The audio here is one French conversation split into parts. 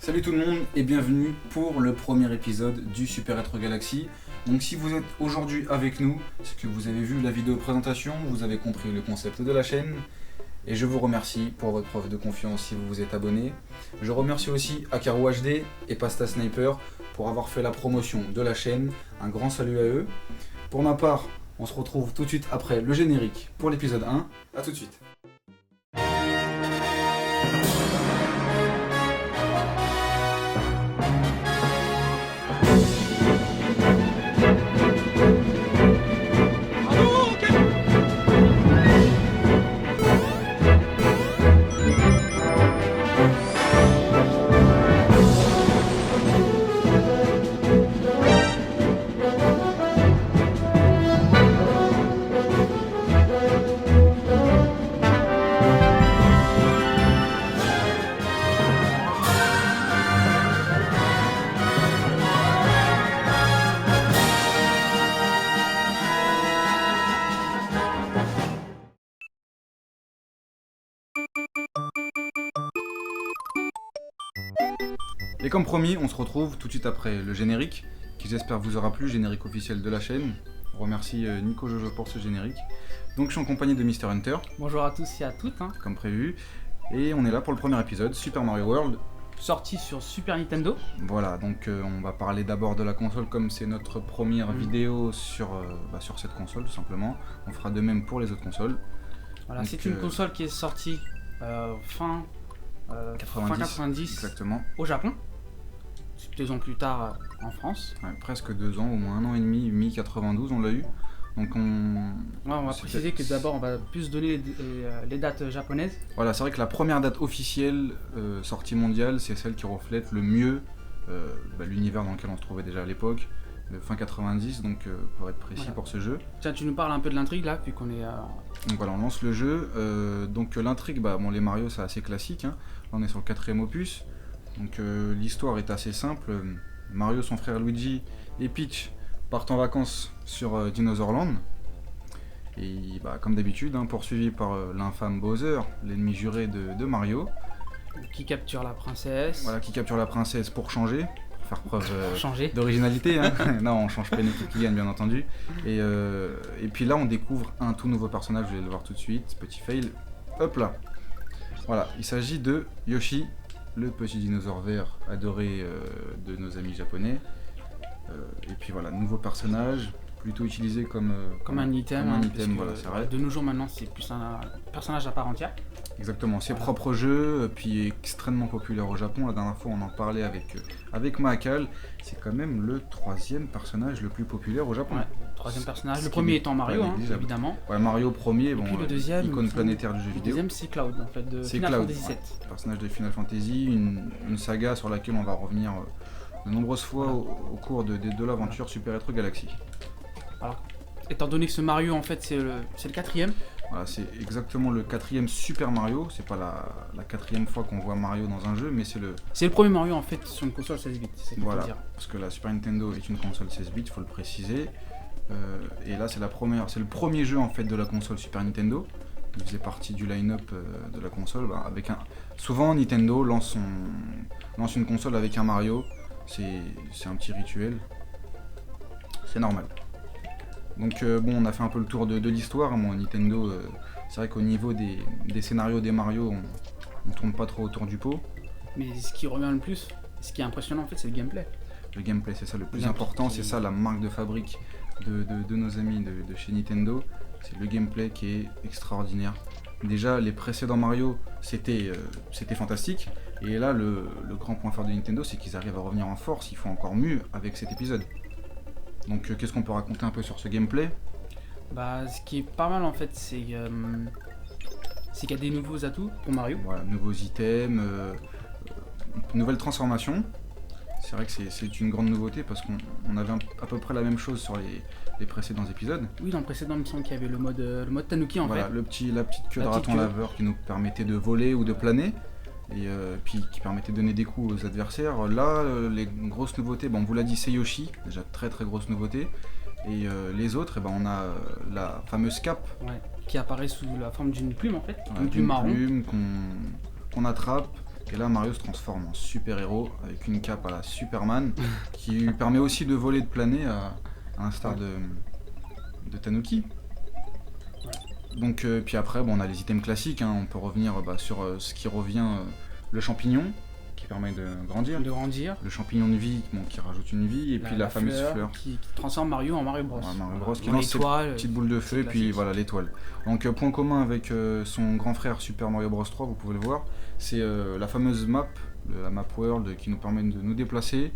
Salut tout le monde et bienvenue pour le premier épisode du Super Retro Galaxy. Donc si vous êtes aujourd'hui avec nous, c'est que vous avez vu la vidéo présentation, vous avez compris le concept de la chaîne et je vous remercie pour votre preuve de confiance si vous vous êtes abonné. Je remercie aussi Akaru HD et Pasta Sniper pour avoir fait la promotion de la chaîne. Un grand salut à eux. Pour ma part, on se retrouve tout de suite après le générique pour l'épisode 1. A tout de suite. Et comme promis, on se retrouve tout de suite après le générique, qui j'espère vous aura plu, générique officiel de la chaîne. On remercie Nico Jojo pour ce générique. Donc je suis en compagnie de Mr Hunter. Bonjour à tous et à toutes. Comme prévu. Et on est là pour le premier épisode, Super Mario World. Sorti sur Super Nintendo. Voilà, donc on va parler d'abord de la console comme c'est notre première vidéo sur cette console tout simplement. On fera de même pour les autres consoles. Voilà, donc, c'est une console qui est sortie fin 90 exactement. Au Japon. 2 ans plus tard en France. Ouais, presque 2 ans, au moins 1 an et demi, mi-92 on l'a eu. Donc on va préciser que d'abord on va plus donner les dates japonaises. Voilà, c'est vrai que la première date officielle sortie mondiale, c'est celle qui reflète le mieux l'univers dans lequel on se trouvait déjà à l'époque, fin 90, donc pour être précis voilà. Pour ce jeu. Tiens, tu nous parles un peu de l'intrigue là, vu qu'on est... Donc voilà, on lance le jeu. Donc l'intrigue, les Mario c'est assez classique, hein. Là on est sur le 4ème opus. Donc l'histoire est assez simple. Mario, son frère Luigi et Peach partent en vacances sur Dinosaur Land. Et comme d'habitude, poursuivi par l'infâme Bowser, l'ennemi juré de Mario. Qui capture la princesse. Voilà, qui capture la princesse pour changer, pour faire preuve d'originalité. Non, on change pas une équipe qui gagne, bien entendu. Et puis là, on découvre un tout nouveau personnage, vous allez le voir tout de suite, petit fail. Hop là. Voilà, il s'agit de Yoshi, le petit dinosaure vert adoré de nos amis japonais. Et puis voilà, nouveau personnage, plutôt utilisé comme un item. Voilà, c'est vrai. De nos jours maintenant, c'est plus un personnage à part entière. Exactement, ses propres jeux, puis extrêmement populaire au Japon. La dernière fois, on en parlait avec Mahakal. C'est quand même le 3e personnage le plus populaire au Japon. Ouais, 3e personnage. Le premier étant Mario, évidemment. Ouais, Mario premier, le deuxième, icône planétaire du jeu vidéo. Le deuxième, c'est Cloud, en fait, de Final Fantasy VII. Personnage de Final Fantasy, une saga sur laquelle on va revenir de nombreuses fois au cours de l'aventure Super Retro Galaxy. Alors, étant donné que ce Mario, en fait, c'est le 4e. Voilà, c'est exactement le 4e Super Mario. C'est pas la 4e fois qu'on voit Mario dans un jeu, mais c'est le... C'est le premier Mario, en fait, sur une console 16 bits. Voilà, parce que la Super Nintendo est une console 16 bits, il faut le préciser. Et là, c'est le premier jeu, en fait, de la console Super Nintendo. Il faisait partie du line-up de la console. Souvent, Nintendo lance une console avec un Mario. C'est un petit rituel. C'est normal. Donc on a fait un peu le tour de l'histoire. Nintendo, c'est vrai qu'au niveau des scénarios des Mario, on tourne pas trop autour du pot. Mais ce qui revient le plus, ce qui est impressionnant en fait, c'est le gameplay. Le gameplay, c'est ça le plus important, c'est ça la marque de fabrique de nos amis de chez Nintendo. C'est le gameplay qui est extraordinaire. Déjà, les précédents Mario, c'était fantastique. Et là, le grand point fort de Nintendo, c'est qu'ils arrivent à revenir en force. Ils font encore mieux avec cet épisode. Donc qu'est-ce qu'on peut raconter un peu sur ce gameplay ? Ce qui est pas mal en fait, c'est qu'il y a des nouveaux atouts pour Mario. Voilà, nouveaux items, nouvelles transformations. C'est vrai que c'est une grande nouveauté parce qu'on avait à peu près la même chose sur les précédents épisodes. Oui, dans le précédent, il me semble qu'il y avait le mode Tanuki en fait. La petite queue de raton laveur qui nous permettait de voler ou de planer. Et puis qui permettait de donner des coups aux adversaires. Là, les grosses nouveautés, on vous l'a dit, c'est Yoshi, déjà très très grosse nouveauté. Et les autres, on a la fameuse cape. Ouais, qui apparaît sous la forme d'une plume en fait, une plume marron. Qu'on attrape, Et là, Mario se transforme en super-héros avec une cape à la Superman qui lui permet aussi de voler, de planer à l'instar de Tanuki. Donc, puis après, bon, on a les items classiques, hein. On peut revenir sur ce qui revient, le champignon qui permet de grandir, le champignon de vie qui rajoute une vie, et puis la fameuse fleur qui transforme Mario en Mario Bros. Mario Bros qui lance cette petite boule de feu, et puis voilà l'étoile. Donc point commun avec son grand frère Super Mario Bros 3, vous pouvez le voir, c'est la fameuse map, la map world qui nous permet de nous déplacer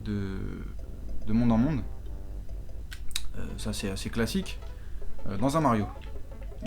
de monde en monde. Ça c'est assez classique dans un Mario.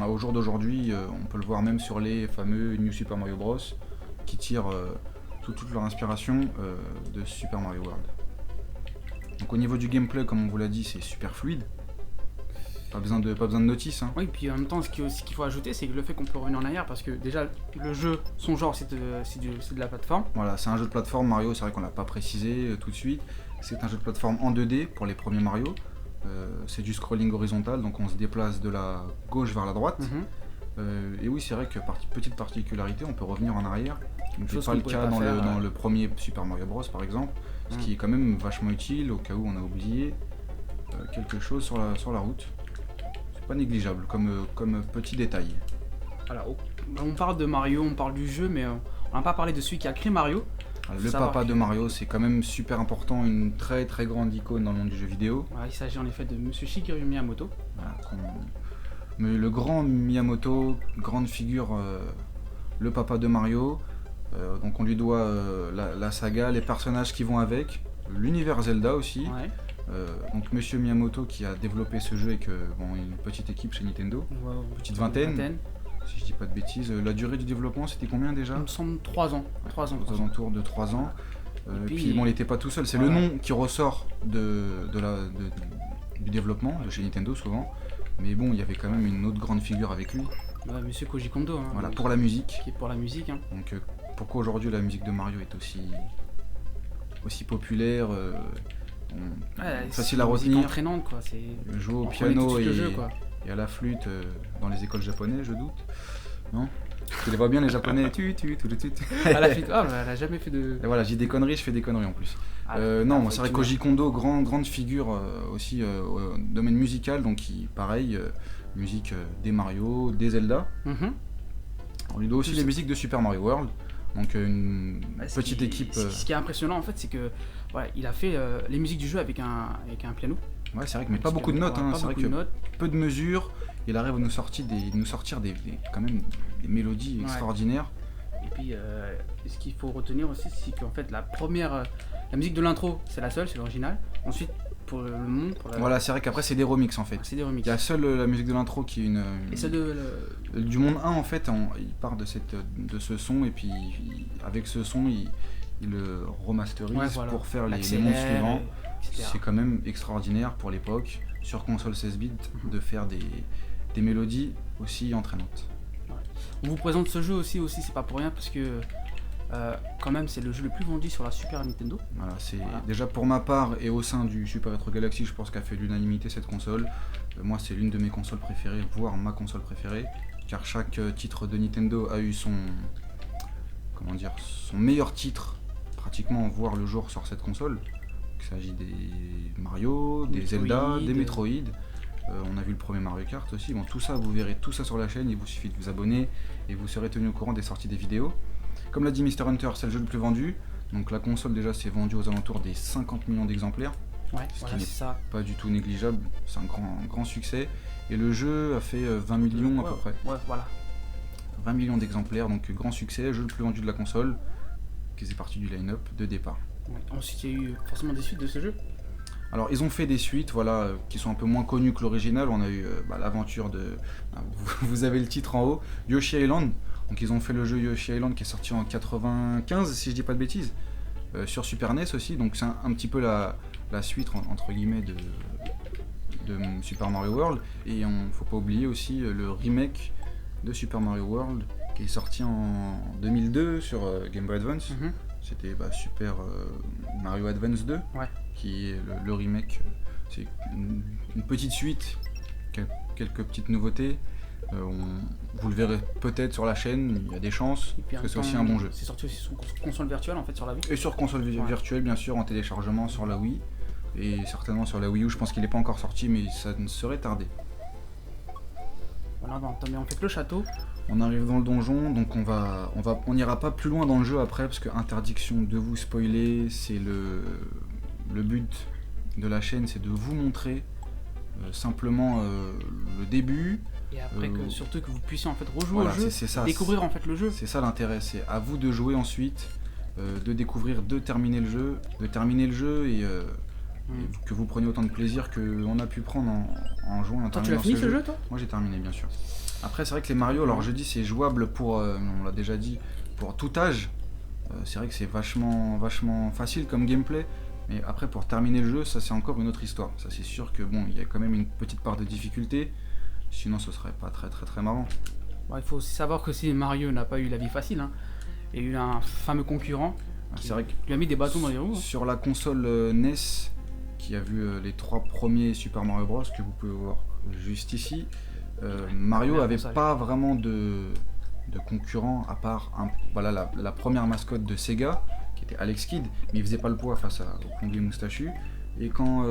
Au jour d'aujourd'hui, on peut le voir même sur les fameux New Super Mario Bros qui tirent toute leur inspiration de Super Mario World. Donc au niveau du gameplay, comme on vous l'a dit, c'est super fluide. Pas besoin de notice. Hein. Oui, puis en même temps, ce qu'il faut ajouter, c'est le fait qu'on peut revenir en arrière, parce que déjà, le jeu, son genre, c'est de la plateforme. Voilà, c'est un jeu de plateforme. Mario, c'est vrai qu'on l'a pas précisé tout de suite. C'est un jeu de plateforme en 2D pour les premiers Mario. C'est du scrolling horizontal, donc on se déplace de la gauche vers la droite. Et oui, c'est vrai que petite particularité, on peut revenir en arrière. C'est pas le cas dans le premier Super Mario Bros par exemple, ce qui est quand même vachement utile au cas où on a oublié quelque chose sur la route. C'est pas négligeable comme petit détail. Alors, on parle de Mario, on parle du jeu, mais on n'a pas parlé de celui qui a créé Mario. Le papa de Mario, c'est quand même super important, une très très grande icône dans le monde du jeu vidéo. Voilà, il s'agit en effet de Monsieur Shigeru Miyamoto. Voilà, mais le grand Miyamoto, grande figure, le papa de Mario. Donc on lui doit la saga, les personnages qui vont avec, l'univers Zelda aussi. Ouais. Donc Monsieur Miyamoto qui a développé ce jeu avec une petite équipe chez Nintendo, petite vingtaine. Si je dis pas de bêtises, la durée du développement c'était combien déjà ? Il me semble 3 ans. 3 ans. Aux alentours de 3 ans. Puis bon, il n'était pas tout seul, c'est le nom qui ressort du développement de chez Nintendo souvent. Mais bon, il y avait quand même une autre grande figure avec lui. Monsieur Koji Kondo. Hein, voilà, pour la musique. Qui est pour la musique. Hein. Donc pourquoi aujourd'hui la musique de Mario est aussi populaire, facile à retenir. C'est entraînante quoi. Jouer au piano et à la flûte dans les écoles japonaises, je doute. Non ? Tu les vois bien les japonais, à la flûte, elle a jamais fait de... Et voilà, j'ai des conneries, je fais des conneries en plus. Non, c'est vrai Koji Kondo, grande figure aussi au domaine musical, donc pareil, musique des Mario, des Zelda. On lui doit aussi les musiques de Super Mario World. Donc une petite équipe. Ce qui est impressionnant en fait, c'est que il a fait les musiques du jeu avec un piano. Ouais, c'est vrai que mais pas beaucoup de notes. C'est vrai que peu de mesures. Il arrive à nous sortir quand même des mélodies extraordinaires. Et puis ce qu'il faut retenir aussi, c'est qu'en fait la musique de l'intro, c'est la seule, c'est l'original. Ensuite pour le monde, voilà, c'est vrai qu'après c'est des remixes en fait. C'est des remixes. Il y a seule la musique de l'intro qui est et celle du monde 1 en fait, il part de ce son et puis avec ce son il le remasterise pour faire les mondes suivants. C'est quand même extraordinaire pour l'époque sur console 16 bits de faire des mélodies aussi entraînantes. On vous présente ce jeu aussi c'est pas pour rien parce que quand même c'est le jeu le plus vendu sur la Super Nintendo. Voilà, déjà pour ma part et au sein du Super Retro Galaxy, je pense qu'a fait l'unanimité cette console. Moi c'est l'une de mes consoles préférées, voire ma console préférée, car chaque titre de Nintendo a eu son meilleur titre pratiquement voir le jour sur cette console. Il s'agit des Mario, des Zelda, des Metroid. On a vu le premier Mario Kart aussi. Bon, tout ça, vous verrez tout ça sur la chaîne. Il vous suffit de vous abonner et vous serez tenu au courant des sorties des vidéos. Comme l'a dit Mr Hunter, c'est le jeu le plus vendu. Donc la console déjà s'est vendue aux alentours des 50 millions d'exemplaires. Ce qui n'est pas du tout négligeable. C'est un grand succès. Et le jeu a fait 20 millions à peu près. 20 millions d'exemplaires, donc grand succès. Jeu le plus vendu de la console, qui faisait partie du line-up de départ. Ensuite, il y a eu forcément des suites de ce jeu. Alors, ils ont fait des suites, qui sont un peu moins connues que l'original. On a eu l'aventure de... Vous avez le titre en haut, Yoshi Island. Donc, ils ont fait le jeu Yoshi Island qui est sorti en 95, si je dis pas de bêtises. Sur Super NES aussi. Donc, c'est un petit peu la suite, entre guillemets, de Super Mario World. Et faut pas oublier aussi le remake de Super Mario World qui est sorti en 2002 sur Game Boy Advance. C'était Super Mario Advance 2, qui est le remake. C'est une petite suite, quelques petites nouveautés. Vous le verrez peut-être sur la chaîne, il y a des chances, Et puis, parce que c'est aussi un bon jeu. C'est sorti aussi sur console virtuelle en fait sur la Wii. Et sur console virtuelle, bien sûr, en téléchargement sur la Wii. Et certainement sur la Wii U, je pense qu'il n'est pas encore sorti, mais ça ne serait tardé. Voilà, on fait le château. On arrive dans le donjon, donc on n'ira pas plus loin dans le jeu après, parce que interdiction de vous spoiler, c'est le but de la chaîne, c'est de vous montrer simplement le début. Et après, surtout que vous puissiez en fait rejouer Voilà, au jeu, c'est ça, découvrir en fait le jeu. C'est ça l'intérêt, c'est à vous de jouer ensuite, de découvrir, de terminer le jeu, et que vous preniez autant de plaisir qu'on a pu prendre en jouant. Toi, tu l'as fini ce jeu, toi? Moi j'ai terminé, bien sûr. Après, c'est vrai que les Mario, alors je dis c'est jouable pour, on l'a déjà dit, pour tout âge. C'est vrai que c'est vachement facile comme gameplay. Mais après, pour terminer le jeu, ça c'est encore une autre histoire. Ça c'est sûr que bon, il y a quand même une petite part de difficulté. Sinon, ce serait pas très marrant. Bon, il faut aussi savoir que si Mario n'a pas eu la vie facile, hein. Il y a eu un fameux concurrent qui C'est vrai que lui a mis des bâtons dans les roues. Hein. sur la console NES, qui a vu les 3 premiers Super Mario Bros, que vous pouvez voir juste ici, Mario avait pas vraiment de concurrent à part la première mascotte de Sega, qui était Alex Kidd, mais il faisait pas le poids face au plombier moustachu. Et quand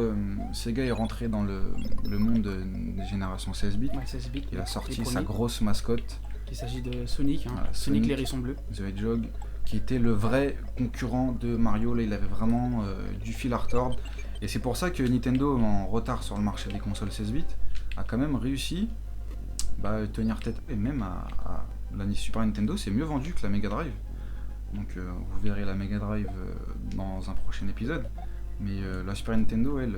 Sega est rentré dans le monde des générations 16 bits, Ouais, 16 bits, il a les sorti premiers. sa grosse mascotte, Il s'agit de Sonic, hein. Voilà, Sonic Sonic. l'hérisson bleu. The Hedgehog, qui était le vrai concurrent de Mario. Là, il avait vraiment du fil à retordre. Et c'est pour ça que Nintendo, en retard sur le marché des consoles 16 bits, a quand même réussi à tenir tête. Et même la Super Nintendo, c'est mieux vendu que la Mega Drive. Donc vous verrez la Mega Drive dans un prochain épisode. Mais la Super Nintendo, elle,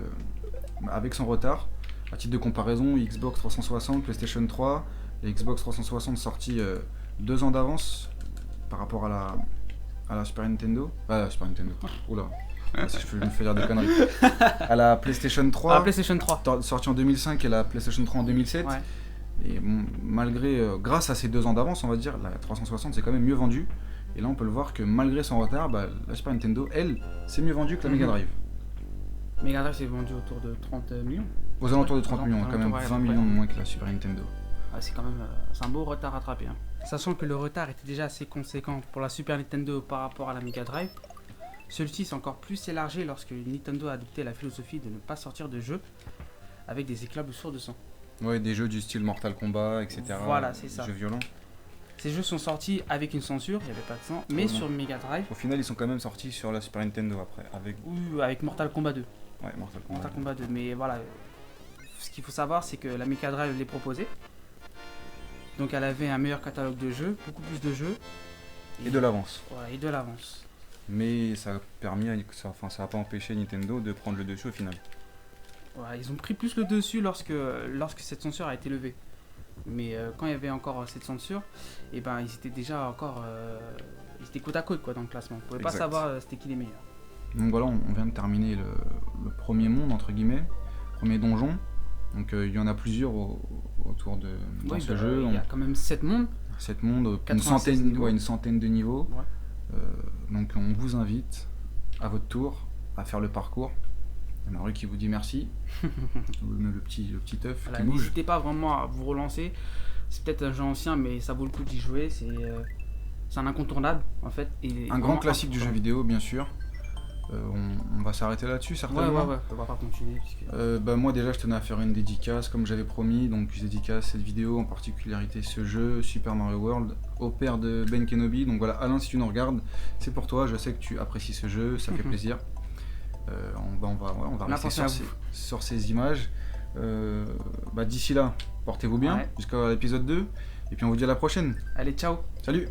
avec son retard, à titre de comparaison, Xbox 360, PlayStation 3, et Xbox 360 sorti 2 ans d'avance par rapport à la Super Nintendo. La Super Nintendo. Oula. Si je me fais dire des conneries. À la PlayStation 3. Ah, PlayStation 3. Sortie en 2005 et la PlayStation 3 en 2007. Ouais. Et malgré, grâce à ces 2 ans d'avance, on va dire, la 360 c'est quand même mieux vendu. Et là, on peut le voir que malgré son retard, la Super Nintendo, elle, c'est mieux vendu que la Mega Drive. Mega Drive s'est vendu autour de 30 millions. Aux alentours de 30 Ouais, millions, quand même ouais, 20 ouais. millions de moins que la Super Nintendo. Ouais, c'est quand même c'est un beau retard rattrapé. Hein. Sachant que le retard était déjà assez conséquent pour la Super Nintendo par rapport à la Mega Drive, celui-ci s'est encore plus élargi lorsque Nintendo a adopté la philosophie de ne pas sortir de jeux avec des éclaboussures de sang. Ouais, des jeux du style Mortal Kombat, etc. Voilà, c'est ça. Des jeux violents. Ces jeux sont sortis avec une censure, il n'y avait pas de sang, mais non. sur Mega Drive, Au final, ils sont quand même sortis sur la Super Nintendo après, avec ou avec Mortal Kombat 2. ouais, Mortal Kombat. Mortal Kombat 2. Mais voilà, ce qu'il faut savoir, c'est que la Mega Drive les proposait. Donc elle avait un meilleur catalogue de jeux, beaucoup plus de jeux. Et de l'avance. Voilà, et de l'avance. Mais ça a permis, ça a pas empêché Nintendo de prendre le dessus au final. Voilà, ils ont pris plus le dessus lorsque cette censure a été levée. Mais quand il y avait encore cette censure, et ben ils étaient déjà encore ils étaient côte à côte quoi dans le classement. On pouvait pas Exact. savoir c'était qui les meilleurs. Donc voilà, on vient de terminer le premier monde, entre guillemets, premier donjon. Donc il y en a plusieurs autour de dans Oui, ce jeu. il y a quand même 7 mondes. 7 mondes, 96 niveaux. une centaine de niveaux. Ouais. Donc on vous invite à votre tour à faire le parcours. Il y a Maru qui vous dit merci. le petit œuf Voilà, qui bouge. n'hésitez pas vraiment à vous relancer. C'est peut-être un jeu ancien, mais ça vaut le coup d'y jouer. C'est un incontournable en fait. Et Un grand classique du jeu vidéo, bien sûr. On va s'arrêter là-dessus, Ouais, certainement. on va pas continuer. Puisque... Moi déjà je tenais à faire une dédicace comme j'avais promis, donc je dédicace cette vidéo, en particularité ce jeu, Super Mario World, au père de Ben Kenobi. Donc voilà, Alain, si tu nous regardes, c'est pour toi, je sais que tu apprécies ce jeu, ça fait plaisir. On va rester sur ces images. D'ici là, portez-vous bien Ouais. jusqu'à l'épisode 2, et puis on vous dit à la prochaine. Allez, ciao. Salut!